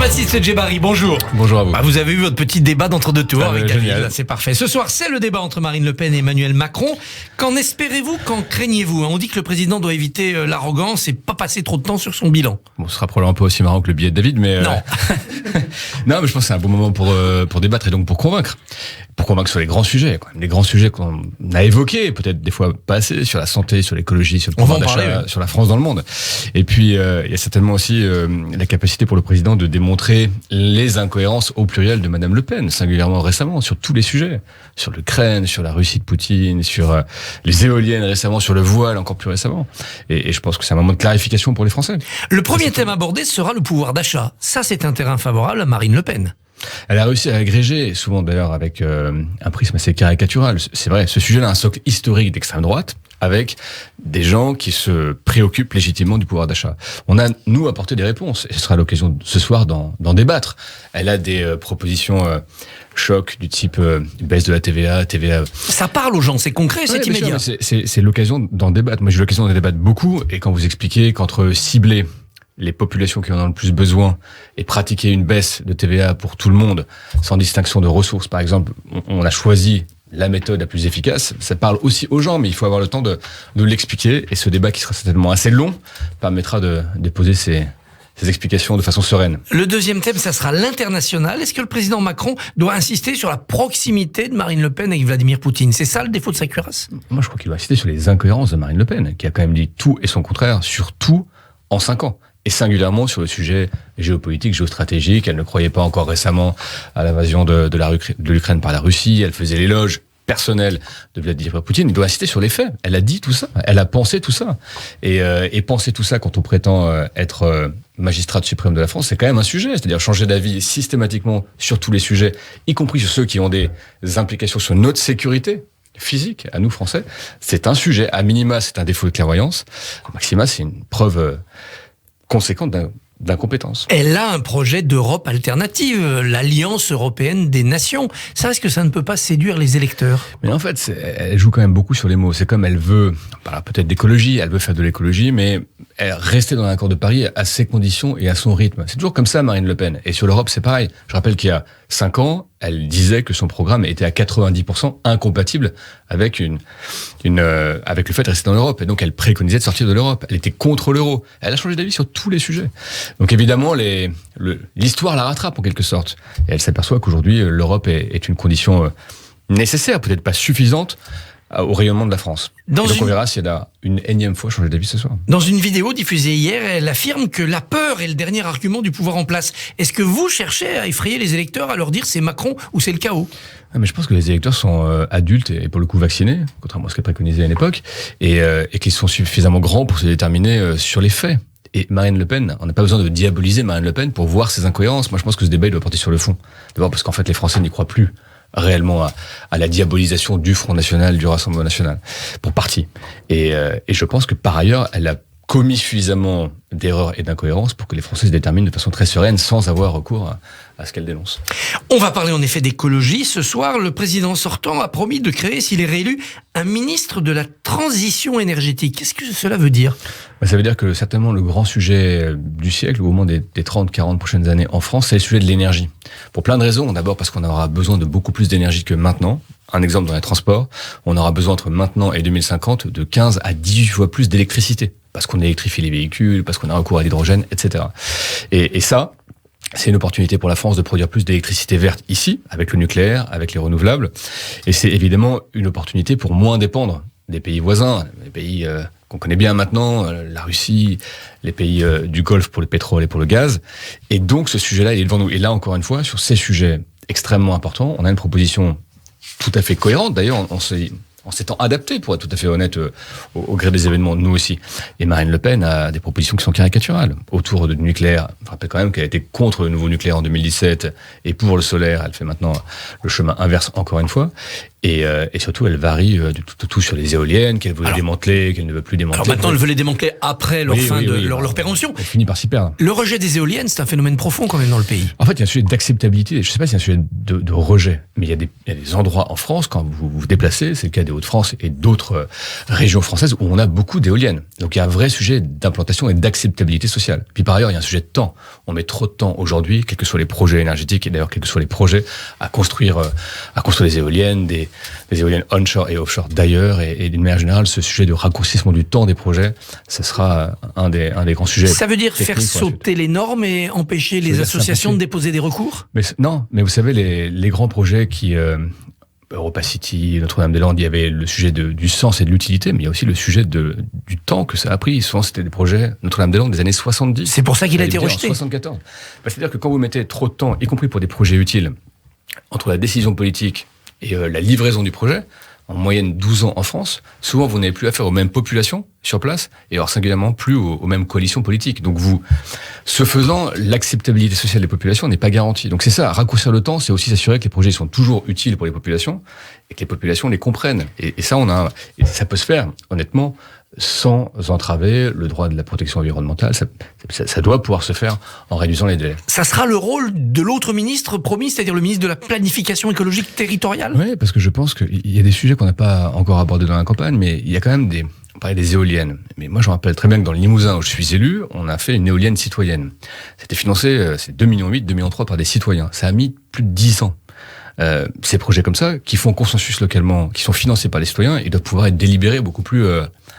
Jean-Baptiste Djebari, bonjour. Bonjour à vous. Vous avez eu votre petit débat d'entre deux tours avec David, génial. là, c'est parfait. Ce soir, c'est le débat entre Marine Le Pen et Emmanuel Macron. Qu'en espérez-vous, qu'en craignez-vous? On dit que le président doit éviter l'arrogance et pas passer trop de temps sur son bilan. Bon, ce sera probablement un peu aussi marrant que le billet de David, mais... Non. Non, mais je pense que c'est un bon moment pour débattre et donc pour convaincre. Pour convaincre sur les grands sujets, quoi. Les grands sujets qu'on a évoqués, peut-être des fois pas assez, sur la santé, sur l'écologie, sur le pouvoir d'achat, sur la France dans le monde. Et puis, il y a certainement aussi la capacité pour le président de démontrer les incohérences au pluriel de Madame Le Pen, singulièrement récemment, sur tous les sujets. Sur l'Ukraine, sur la Russie de Poutine, sur les éoliennes récemment, sur le voile encore plus récemment. Et je pense que c'est un moment de clarification pour les Français. Le premier thème abordé sera le pouvoir d'achat. Ça, c'est un terrain favorable à Marine Le Pen. Elle a réussi à agréger, souvent d'ailleurs avec un prisme assez caricatural. C'est vrai, ce sujet-là a un socle historique d'extrême droite, avec des gens qui se préoccupent légitimement du pouvoir d'achat. On a, nous, apporté des réponses, et ce sera l'occasion ce soir d'en débattre. Elle a des propositions choc du type baisse de la TVA. Ça parle aux gens, c'est concret, c'est immédiat. C'est l'occasion d'en débattre. Moi, j'ai eu l'occasion d'en débattre beaucoup, et quand vous expliquez qu'entre cibler les populations qui en ont le plus besoin et pratiquer une baisse de TVA pour tout le monde, sans distinction de ressources, par exemple, on a choisi la méthode la plus efficace. Ça parle aussi aux gens, mais il faut avoir le temps de l'expliquer. Et ce débat, qui sera certainement assez long, permettra de déposer ces explications de façon sereine. Le deuxième thème, ça sera l'international. Est-ce que le président Macron doit insister sur la proximité de Marine Le Pen avec Vladimir Poutine? C'est ça le défaut de sa cuirasse? Moi, je crois qu'il doit insister sur les incohérences de Marine Le Pen, qui a quand même dit tout et son contraire sur tout en 5 ans. Et singulièrement sur le sujet géopolitique, géostratégique. Elle ne croyait pas encore récemment à l'invasion de l'Ukraine par la Russie. Elle faisait l'éloge personnel de Vladimir Poutine. Il doit insister sur les faits. Elle a dit tout ça. Elle a pensé tout ça. Et penser tout ça quand on prétend être magistrate suprême de la France, c'est quand même un sujet. C'est-à-dire changer d'avis systématiquement sur tous les sujets, y compris sur ceux qui ont des implications sur notre sécurité physique, à nous Français. C'est un sujet. À minima, c'est un défaut de clairvoyance. À maxima, c'est une preuve conséquente d'incompétence. Elle a un projet d'Europe alternative, l'Alliance européenne des nations. Ça, est-ce que ça ne peut pas séduire les électeurs? Mais en fait, elle joue quand même beaucoup sur les mots. C'est comme elle veut, peut-être d'écologie, elle veut faire de l'écologie, mais elle rester dans l'accord de Paris à ses conditions et à son rythme. C'est toujours comme ça, Marine Le Pen. Et sur l'Europe, c'est pareil. Je rappelle qu'il y a 5 ans, elle disait que son programme était à 90% incompatible avec avec le fait de rester dans l'Europe. Et donc, elle préconisait de sortir de l'Europe. Elle était contre l'euro. Elle a changé d'avis sur tous les sujets. Donc, évidemment, l'histoire la rattrape en quelque sorte. Et elle s'aperçoit qu'aujourd'hui, l'Europe est une condition nécessaire, peut-être pas suffisante, au rayonnement de la France. Donc on verra si elle a une énième fois changé d'avis ce soir. Dans une vidéo diffusée hier, elle affirme que la peur est le dernier argument du pouvoir en place. Est-ce que vous cherchez à effrayer les électeurs, à leur dire c'est Macron ou c'est le chaos? Mais je pense que les électeurs sont adultes et pour le coup vaccinés, contrairement à ce qu'elle préconisait à l'époque, et qu'ils sont suffisamment grands pour se déterminer sur les faits. Et Marine Le Pen, on n'a pas besoin de diaboliser Marine Le Pen pour voir ses incohérences. Moi, je pense que ce débat, il doit porter sur le fond. D'abord parce qu'en fait, les Français n'y croient plus réellement à la diabolisation du Front National, du Rassemblement National, pour partie. Et je pense que par ailleurs, elle a commis suffisamment d'erreurs et d'incohérences pour que les Français se déterminent de façon très sereine sans avoir recours à ce qu'elle dénonce. On va parler en effet d'écologie. Ce soir, le président sortant a promis de créer, s'il est réélu, un ministre de la transition énergétique. Qu'est-ce que cela veut dire? Ça veut dire que certainement le grand sujet du siècle, au moment des 30-40 prochaines années en France, c'est le sujet de l'énergie. Pour plein de raisons. D'abord parce qu'on aura besoin de beaucoup plus d'énergie que maintenant. Un exemple dans les transports, on aura besoin entre maintenant et 2050 de 15 à 18 fois plus d'électricité. Parce qu'on électrifie les véhicules, parce qu'on a recours à l'hydrogène, etc. Et ça, c'est une opportunité pour la France de produire plus d'électricité verte ici, avec le nucléaire, avec les renouvelables. Et c'est évidemment une opportunité pour moins dépendre des pays voisins, les pays qu'on connaît bien maintenant, la Russie, les pays du Golfe pour le pétrole et pour le gaz. Et donc ce sujet-là, il est devant nous. Et là, encore une fois, sur ces sujets extrêmement importants, on a une proposition tout à fait cohérente. D'ailleurs, en s'étant adapté, pour être tout à fait honnête, au gré des événements, nous aussi. Et Marine Le Pen a des propositions qui sont caricaturales. Autour du nucléaire, je rappelle quand même qu'elle a été contre le nouveau nucléaire en 2017, et pour le solaire, elle fait maintenant le chemin inverse encore une fois. Et surtout, elle varie tout sur les éoliennes, qu'elle veut démanteler, qu'elle ne veut plus démanteler. Alors maintenant, elle veut les démanteler après leur leur péremption. Elle finit par s'y perdre. Le rejet des éoliennes, c'est un phénomène profond quand même dans le pays. En fait, il y a un sujet d'acceptabilité. Je ne sais pas s'il y a un sujet de rejet, mais il y a des endroits en France, quand vous vous déplacez, c'est le cas des Hauts-de-France et d'autres régions françaises où on a beaucoup d'éoliennes. Donc il y a un vrai sujet d'implantation et d'acceptabilité sociale. Puis par ailleurs, il y a un sujet de temps. On met trop de temps aujourd'hui, quels que soient les projets énergétiques et d'ailleurs quels que soient les projets, à construire des éoliennes, des éoliennes onshore et offshore d'ailleurs. Et d'une manière générale, ce sujet de raccourcissement du temps des projets, ce sera un des grands sujets. Ça veut dire faire sauter les normes et empêcher les associations de déposer des recours ? Mais vous savez, les grands projets qui... Europa City, Notre-Dame-des-Landes, il y avait le sujet du sens et de l'utilité, mais il y a aussi le sujet du temps que ça a pris. Souvent, c'était des projets Notre-Dame-des-Landes des années 70. C'est pour ça qu'il a été rejeté. 74. C'est-à-dire que quand vous mettez trop de temps, y compris pour des projets utiles, entre la décision politique et la livraison du projet, en moyenne 12 ans en France, souvent vous n'avez plus affaire aux mêmes populations sur place, et alors singulièrement plus aux mêmes coalitions politiques. Donc ce faisant, l'acceptabilité sociale des populations n'est pas garantie. Donc c'est ça, raccourcir le temps, c'est aussi s'assurer que les projets sont toujours utiles pour les populations, et que les populations les comprennent. Et ça, ça peut se faire, honnêtement, sans entraver le droit de la protection environnementale. Ça doit pouvoir se faire en réduisant les délais. Ça sera le rôle de l'autre ministre promis, c'est-à-dire le ministre de la planification écologique territoriale ? Oui, parce que je pense qu'il y a des sujets qu'on n'a pas encore abordés dans la campagne, mais il y a quand même on parlait des éoliennes. Mais moi, je me rappelle très bien que dans le Limousin où je suis élu, on a fait une éolienne citoyenne. C'était financé, c'est 2,8 millions, 2,3 millions par des citoyens. Ça a mis plus de 10 ans. Ces projets comme ça, qui font consensus localement, qui sont financés par les citoyens, ils doivent pouvoir être délibérés beaucoup plus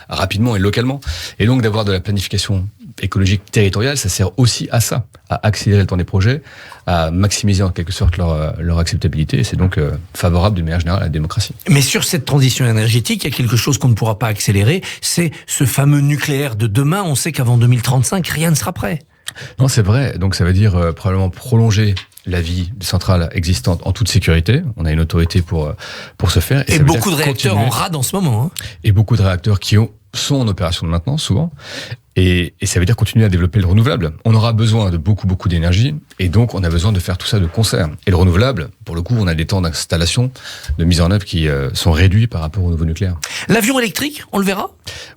rapidement et localement. Et donc d'avoir de la planification écologique territoriale, ça sert aussi à ça, à accélérer le temps des projets, à maximiser en quelque sorte leur acceptabilité. Et c'est donc favorable d'une manière générale à la démocratie. Mais sur cette transition énergétique, il y a quelque chose qu'on ne pourra pas accélérer, c'est ce fameux nucléaire de demain. On sait qu'avant 2035, rien ne sera prêt. Non, c'est vrai. Donc ça veut dire probablement prolonger la vie des centrales existantes en toute sécurité. On a une autorité pour ce faire. Et beaucoup de réacteurs en rade en ce moment. Hein. Et beaucoup de réacteurs qui sont en opération de maintenance, souvent. Et ça veut dire continuer à développer le renouvelable. On aura besoin de beaucoup d'énergie, et donc on a besoin de faire tout ça de concert. Et le renouvelable, pour le coup, on a des temps d'installation, de mise en œuvre qui sont réduits par rapport au nouveau nucléaire. L'avion électrique, on le verra ?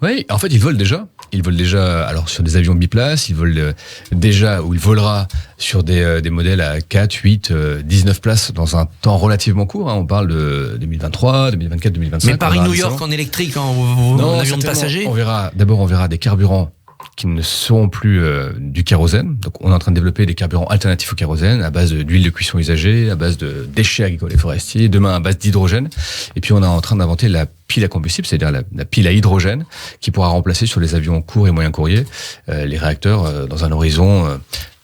Oui, en fait, ils volent déjà. Ils volent déjà, alors sur des avions biplaces, ils volent déjà, ou il volera sur des modèles à 4, 8, 19 places dans un temps relativement court. On parle de 2023, 2024, 2025. Mais Paris-New York en électrique, en avion de passagers ? On verra des carburants qui ne seront plus du kérosène. Donc on est en train de développer des carburants alternatifs au kérosène à base d'huile de cuisson usagée, à base de déchets agricoles et forestiers, demain à base d'hydrogène. Et puis on est en train d'inventer la pile à combustible, c'est-à-dire la pile à hydrogène qui pourra remplacer sur les avions courts et moyens courriers les réacteurs dans un horizon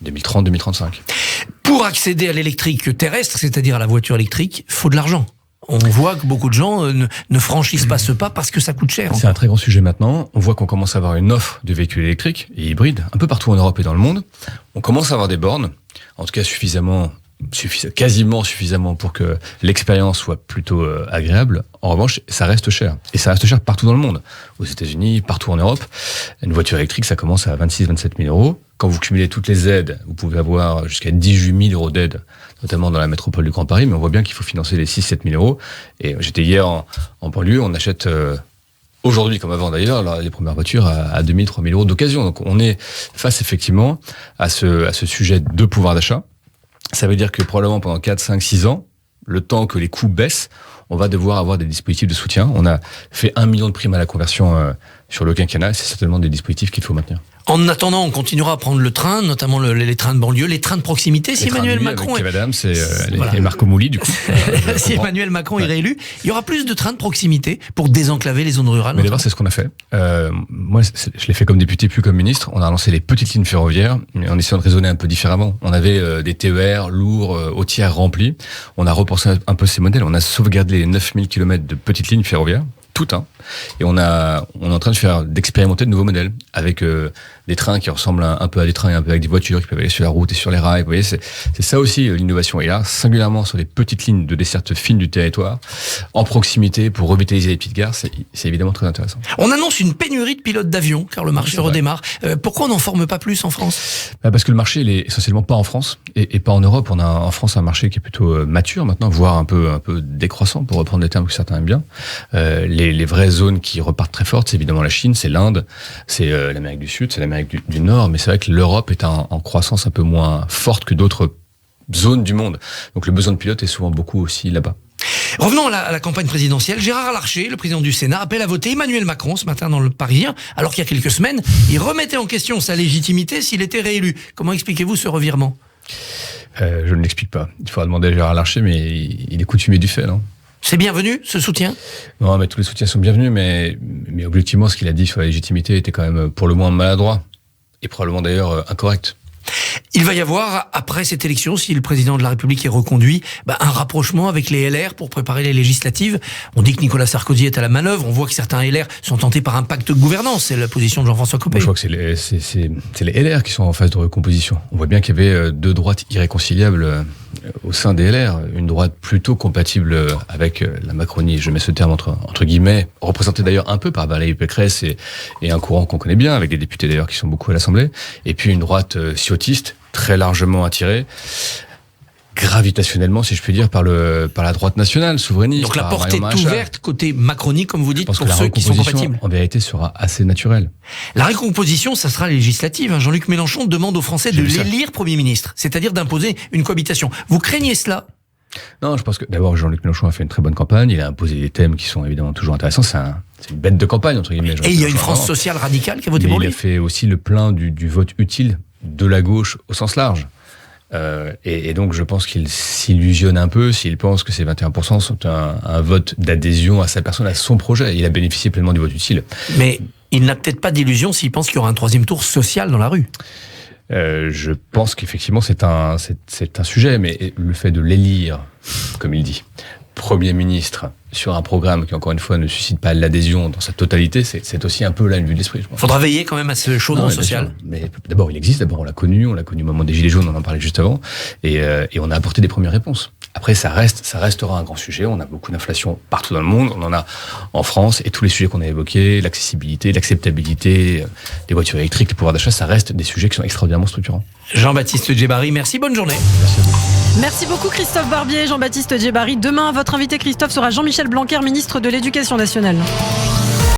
2030-2035. Pour accéder à l'électrique terrestre, c'est-à-dire à la voiture électrique, il faut de l'argent. On voit que beaucoup de gens ne franchissent pas ce pas parce que ça coûte cher. C'est un très grand sujet maintenant. On voit qu'on commence à avoir une offre de véhicules électriques et hybrides un peu partout en Europe et dans le monde. On commence à avoir des bornes, en tout cas quasiment suffisamment pour que l'expérience soit plutôt agréable. En revanche, ça reste cher. Et ça reste cher partout dans le monde. Aux États-Unis, partout en Europe. Une voiture électrique, ça commence à 26-27 000 euros. Quand vous cumulez toutes les aides, vous pouvez avoir jusqu'à 18 000 euros d'aide, notamment dans la métropole du Grand Paris, mais on voit bien qu'il faut financer les 6-7 000 euros. Et j'étais hier en banlieue, on achète aujourd'hui comme avant d'ailleurs les premières voitures à 2 000, 3 000 euros d'occasion. Donc on est face effectivement à ce sujet de pouvoir d'achat. Ça veut dire que probablement pendant 4, 5, 6 ans, le temps que les coûts baissent, on va devoir avoir des dispositifs de soutien. On a fait 1 million de primes à la conversion sur le quinquennat, c'est certainement des dispositifs qu'il faut maintenir. En attendant, on continuera à prendre le train, notamment les trains de banlieue, les trains de proximité. Si Emmanuel Macron avec Kev Adams et Marco Mouli, du coup. Si Emmanuel Macron est réélu, il y aura plus de trains de proximité pour désenclaver les zones rurales. Mais d'abord, c'est ce qu'on a fait. Moi, je l'ai fait comme député, puis comme ministre. On a lancé les petites lignes ferroviaires, mais en essayant de raisonner un peu différemment. On avait des TER lourds, au tiers remplis. On a repensé un peu ces modèles. On a sauvegardé les 9000 km de petites lignes ferroviaires. Et on est en train d'expérimenter de nouveaux modèles avec des trains qui ressemblent un peu à des trains et un peu avec des voitures qui peuvent aller sur la route et sur les rails. Vous voyez, c'est ça aussi l'innovation. Et là, singulièrement sur les petites lignes de desserte fine du territoire, en proximité pour revitaliser les petites gares, c'est évidemment très intéressant. On annonce une pénurie de pilotes d'avion car le marché redémarre. Pourquoi on n'en forme pas plus en France ? Parce que le marché, il est essentiellement pas en France et pas en Europe. On a en France un marché qui est plutôt mature maintenant, voire un peu décroissant pour reprendre les termes que certains aiment bien. Les vraies zones qui repartent très fortes, c'est évidemment la Chine, c'est l'Inde, c'est l'Amérique du Sud, c'est l'Amérique du Nord, mais c'est vrai que l'Europe est en croissance un peu moins forte que d'autres zones du monde. Donc le besoin de pilotes est souvent beaucoup aussi là-bas. Revenons à la campagne présidentielle. Gérard Larcher, le président du Sénat, appelle à voter Emmanuel Macron ce matin dans le Parisien, alors qu'il y a quelques semaines, il remettait en question sa légitimité s'il était réélu. Comment expliquez-vous ce revirement ? Je ne l'explique pas. Il faudra demander à Gérard Larcher, mais il est coutumier du fait, non ? C'est bienvenu, ce soutien ? Non, mais tous les soutiens sont bienvenus, mais objectivement, ce qu'il a dit sur la légitimité était quand même pour le moins maladroit, et probablement d'ailleurs incorrect. Il va y avoir, après cette élection, si le président de la République est reconduit, un rapprochement avec les LR pour préparer les législatives. On dit que Nicolas Sarkozy est à la manœuvre. On voit que certains LR sont tentés par un pacte de gouvernance. C'est la position de Jean-François Copé. Moi, je crois que c'est les LR qui sont en phase de recomposition. On voit bien qu'il y avait deux droites irréconciliables au sein des LR. Une droite plutôt compatible avec la Macronie, je mets ce terme entre guillemets, représentée d'ailleurs un peu par Valérie Pécresse et un courant qu'on connaît bien, avec des députés d'ailleurs qui sont beaucoup à l'Assemblée. Et puis une droite ciotiste, très largement attirée, gravitationnellement, si je puis dire, par la droite nationale, souverainiste. Donc la porte est ouverte côté Macronie, comme vous dites, pour ceux qui sont compatibles. En vérité, sera assez naturelle. La récomposition, ça sera législative. Jean-Luc Mélenchon demande aux Français de l'élire Premier ministre, c'est-à-dire d'imposer une cohabitation. Vous craignez cela ? Non, je pense que d'abord Jean-Luc Mélenchon a fait une très bonne campagne. Il a imposé des thèmes qui sont évidemment toujours intéressants. C'est une bête de campagne, entre guillemets. Et il y a une France sociale radicale qui a voté pour lui. Il a fait aussi le plein du vote utile de la gauche au sens large. Et donc je pense qu'il s'illusionne un peu s'il pense que ces 21% sont un vote d'adhésion à sa personne, à son projet. Il a bénéficié pleinement du vote utile. Mais il n'a peut-être pas d'illusion s'il pense qu'il y aura un troisième tour social dans la rue. Je pense qu'effectivement c'est un sujet, mais le fait de l'élire, comme il dit, Premier ministre sur un programme qui, encore une fois, ne suscite pas l'adhésion dans sa totalité, c'est aussi un peu là une vue d'esprit. Il faudra veiller quand même à ce chaudron social. Mais d'abord, il existe. D'abord, on l'a connu au moment des Gilets jaunes, on en parlait juste avant, et on a apporté des premières réponses. Après, ça restera un grand sujet. On a beaucoup d'inflation partout dans le monde. On en a en France, et tous les sujets qu'on a évoqués, l'accessibilité, l'acceptabilité des voitures électriques, le pouvoir d'achat, ça reste des sujets qui sont extraordinairement structurants. Jean-Baptiste Djebari, merci, bonne journée. Merci à vous. Merci beaucoup Christophe Barbier, Jean-Baptiste Djebari. Demain, votre invité Christophe sera Jean-Michel Blanquer, ministre de l'Éducation nationale.